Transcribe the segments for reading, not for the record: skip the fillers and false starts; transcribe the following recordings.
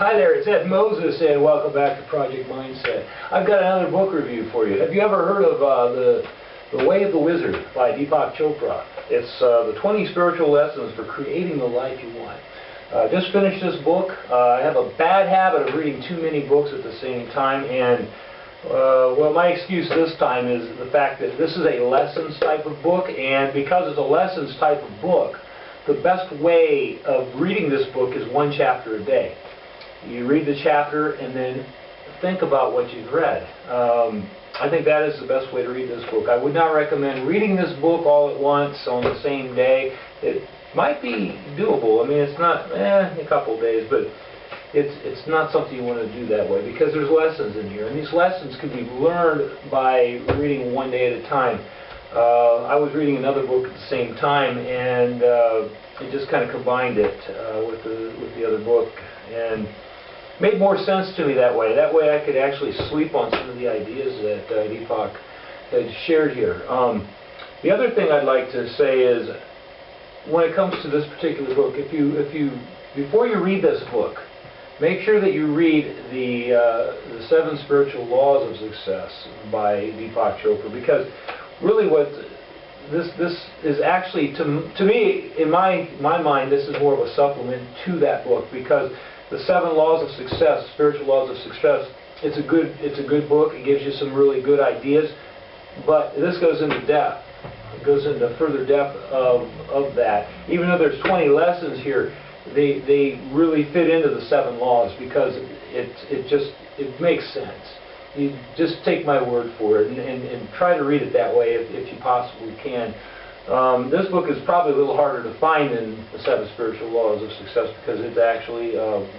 Hi there, it's Ed Moses, and welcome back to Project Mindset. I've got another book review for you. Have you ever heard of The Way of the Wizard by Deepak Chopra? It's the 20 spiritual lessons for creating the life you want. Just finished this book. I have a bad habit of reading too many books at the same time, and well, my excuse this time is the fact that this is a lessons type of book, and because it's a lessons type of book, the best way of reading this book is one chapter a day. You read the chapter and then think about what you've read. I think that is the best way to read this book. I would not recommend reading this book all at once on the same day. It might be doable. I mean, it's not a couple days, but it's not something you want to do that way, because there's lessons in here, and these lessons can be learned by reading one day at a time. I was reading another book at the same time, and it just kind of combined it with the other book, and made more sense to me that way. That way I could actually sleep on some of the ideas that Deepak had shared here. The other thing I'd like to say is, when it comes to this particular book, before you read this book, make sure that you read the 7 Spiritual Laws of Success by Deepak Chopra, because really what this is actually, to me, in my mind, this is more of a supplement to that book, because the 7 Laws of Success, Spiritual Laws of Success, it's a good book. It gives you some really good ideas, but this goes into depth. It goes into further depth of that. Even though there's 20 lessons here, they really fit into the 7 laws, because it makes sense. You just take my word for it and try to read it that way if you possibly can. This book is probably a little harder to find than the 7 Spiritual Laws of Success, because it's actually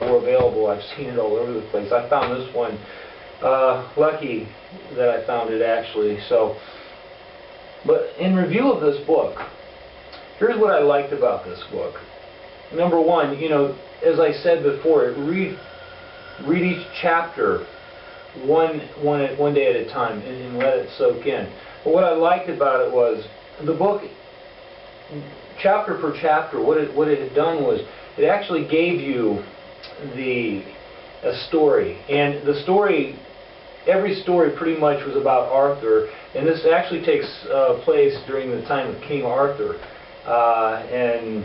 more available. I've seen it all over the place. I found this one lucky that I found it, actually. So, but in review of this book, here's what I liked about this book. Number one, as I said before, read each chapter one day at a time and let it soak in. But what I liked about it was the book, chapter per chapter, what it had done was it actually gave you a story, and the story, every story pretty much was about Arthur, and this actually takes place during the time of King Arthur, and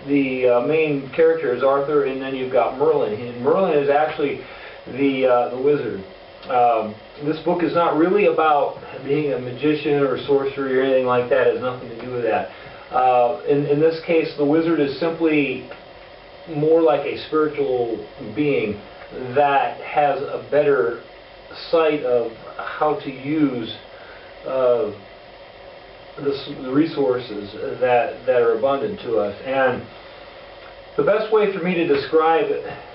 the main character is Arthur, and then you've got Merlin, and Merlin is actually the wizard. This book is not really about being a magician or sorcery or anything like that. It has nothing to do with that. In this case, the wizard is simply more like a spiritual being that has a better sight of how to use the resources that are abundant to us. And the best way for me to describe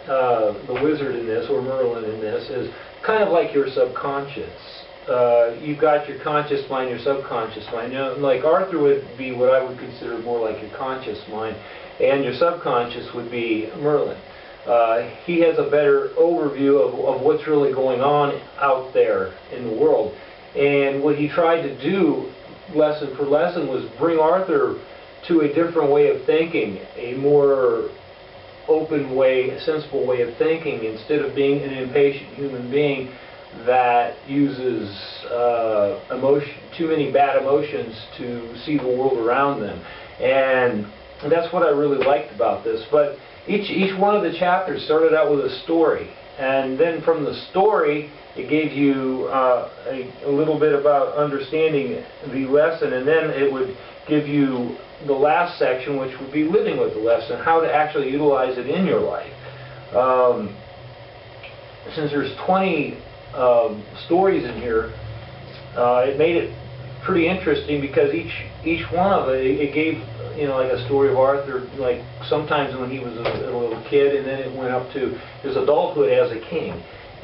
the wizard in this, or Merlin in this, is kind of like your subconscious. You've got your conscious mind, your subconscious mind. Like Arthur would be what I would consider more like your conscious mind, and your subconscious would be Merlin. He has a better overview of what's really going on out there in the world. And what he tried to do, lesson for lesson, was bring Arthur to a different way of thinking, a more open way, a sensible way of thinking, instead of being an impatient human being that uses too many bad emotions to see the world around them. And that's what I really liked about this. But each one of the chapters started out with a story, and then from the story it gave you a little bit about understanding the lesson, and then it would give you the last section, which would be living with the lesson, how to actually utilize it in your life. Since there's 20 stories in here, it made it pretty interesting, because each one of it gave, like a story of Arthur, like sometimes when he was a little kid, and then it went up to his adulthood as a king,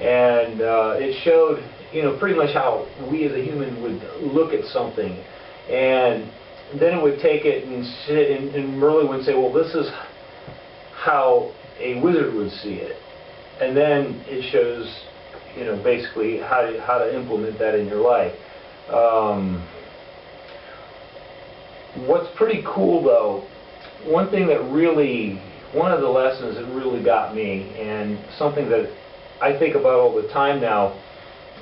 and it showed pretty much how we as a human would look at something. And then it would take it and sit, and Merlin would say, well, this is how a wizard would see it. And then it shows, basically how to implement that in your life. What's pretty cool, though, one thing that really one of the lessons that really got me, and something that I think about all the time now,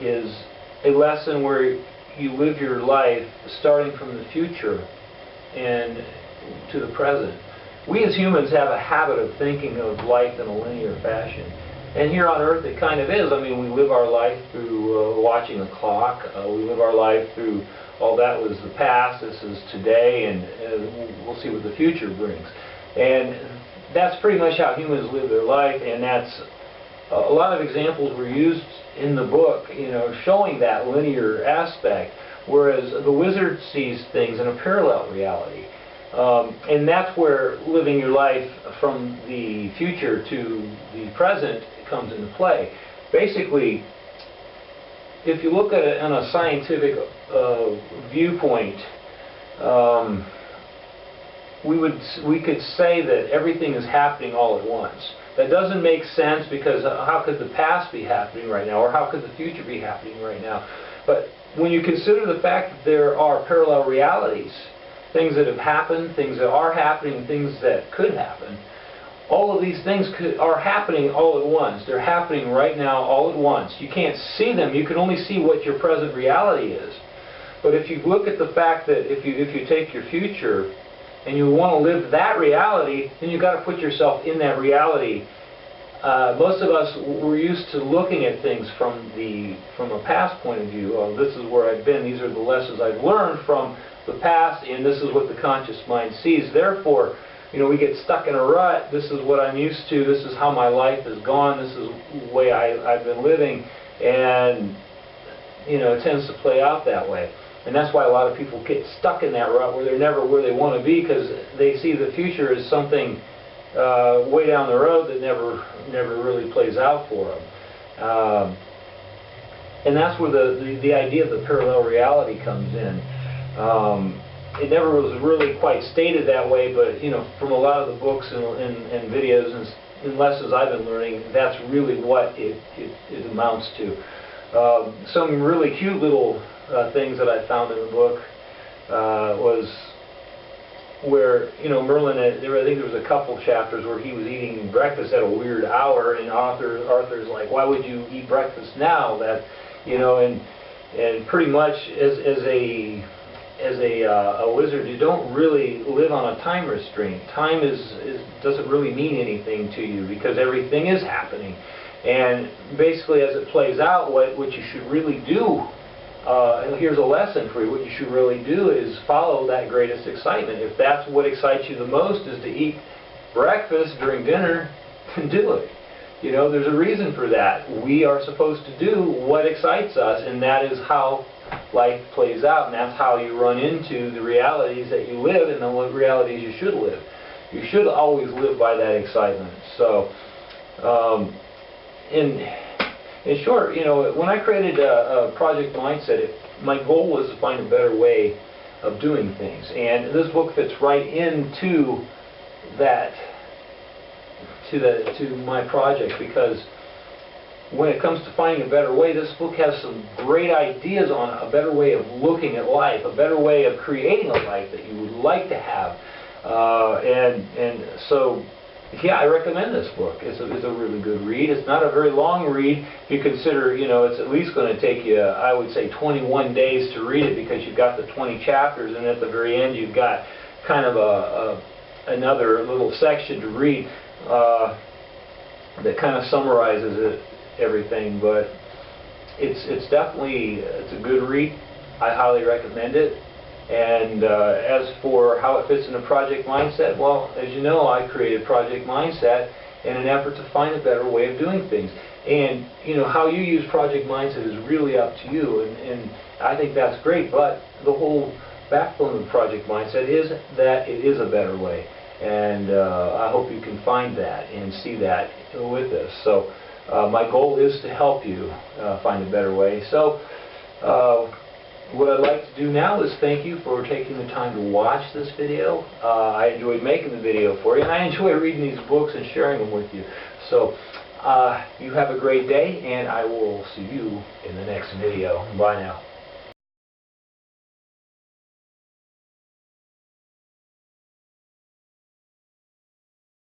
is a lesson where you live your life starting from the future and to the present. We as humans have a habit of thinking of life in a linear fashion. And here on Earth it kind of is. I mean, we live our life through watching a clock. We live our life through all that was the past, this is today, and we'll see what the future brings. And that's pretty much how humans live their life, and that's a lot of examples were used in the book, you know, showing that linear aspect, whereas the wizard sees things in a parallel reality. And that's where living your life from the future to the present comes into play. Basically, if you look at it on a scientific viewpoint, we could say that everything is happening all at once. That doesn't make sense, because how could the past be happening right now, or how could the future be happening right now? But when you consider the fact that there are parallel realities, things that have happened, things that are happening, things that could happen, all of these things are happening all at once. They're happening right now all at once. You can't see them. You can only see what your present reality is. But if you look at the fact that if you take your future and you want to live that reality, then you've got to put yourself in that reality. Most of us, we're used to looking at things from a past point of view. This is where I've been. These are the lessons I've learned from the past, and this is what the conscious mind sees. Therefore, you know, we get stuck in a rut. This is what I'm used to. This is how my life has gone. This is the way I've been living, and you know, it tends to play out that way. And that's why a lot of people get stuck in that rut where they're never where they want to be, because they see the future as something way down the road that never really plays out for them. And that's where the idea of the parallel reality comes in. It never was really quite stated that way, but you know, from a lot of the books and videos and lessons I've been learning, that's really what it amounts to. Some really cute little things that I found in the book was where, you know, Merlin, I think there was a couple chapters where he was eating breakfast at a weird hour, and Arthur's like, why would you eat breakfast now? That, you know, and pretty much as a wizard, you don't really live on a time restraint. Time doesn't really mean anything to you, because everything is happening. And basically, as it plays out, what you should really do, and here's a lesson for you, what you should really do is follow that greatest excitement. If that's what excites you the most, is to eat breakfast during dinner, then do it. You know, there's a reason for that. We are supposed to do what excites us, and that is how life plays out, and that's how you run into the realities that you live and the realities you should live. You should always live by that excitement. So, in short, you know, when I created a project mindset, my goal was to find a better way of doing things, and this book fits right into that, to my project, because when it comes to finding a better way, this book has some great ideas on a better way of looking at life, a better way of creating a life that you would like to have, and so. Yeah, I recommend this book. It's a really good read. It's not a very long read. If you consider, you know, it's at least going to take you, I would say, 21 days to read it, because you've got the 20 chapters, and at the very end you've got kind of another little section to read that kind of summarizes everything. But it's definitely a good read. I highly recommend it. And as for how it fits in a project mindset, well, as you know, I created Project Mindset in an effort to find a better way of doing things. And, you know, how you use Project Mindset is really up to you, and I think that's great, but the whole backbone of Project Mindset is that it is a better way. And I hope you can find that and see that with this. So my goal is to help you find a better way. So what I'd like to do now is thank you for taking the time to watch this video. I enjoyed making the video for you, and I enjoy reading these books and sharing them with you. So you have a great day, and I will see you in the next video. Bye now.